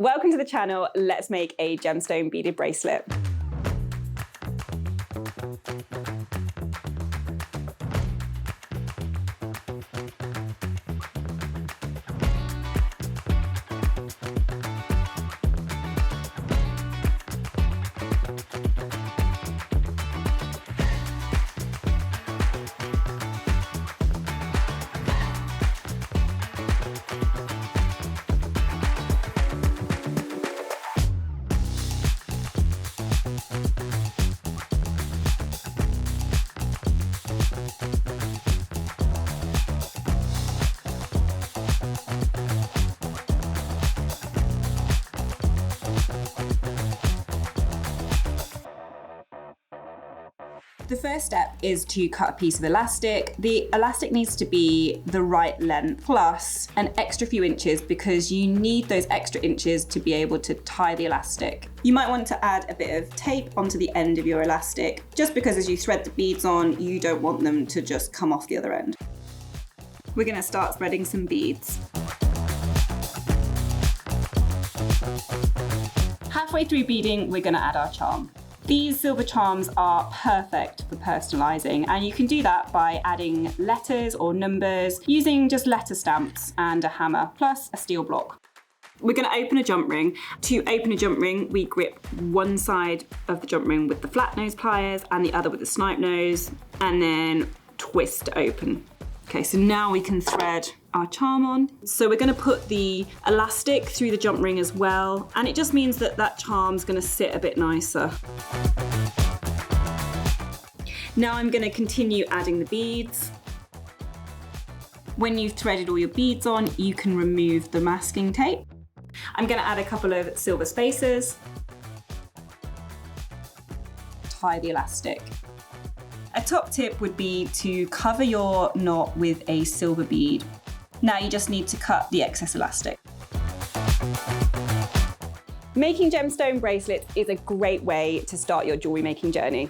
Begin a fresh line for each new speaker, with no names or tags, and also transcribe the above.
Welcome to the channel. Let's make a gemstone beaded bracelet. The first step is to cut a piece of elastic. The elastic needs to be the right length plus an extra few inches because you need those extra inches to be able to tie the elastic. You might want to add a bit of tape onto the end of your elastic just because as you thread the beads on, you don't want them to just come off the other end. We're going to start threading some beads. Halfway through beading, we're going to add our charm. These silver charms are perfect for personalising, and you can do that by adding letters or numbers using just letter stamps and a hammer, plus a steel block. We're going to open a jump ring. To open a jump ring, we grip one side of the jump ring with the flat nose pliers and the other with the snipe nose, and then twist to open. Okay, so now we can thread our charm on. So we're going to put the elastic through the jump ring as well, and it just means that that charm's going to sit a bit nicer. Now I'm going to continue adding the beads. When you've threaded all your beads on, you can remove the masking tape. I'm going to add a couple of silver spacers. Tie the elastic. A top tip would be to cover your knot with a silver bead. Now you just need to cut the excess elastic. Making gemstone bracelets is a great way to start your jewellery making journey.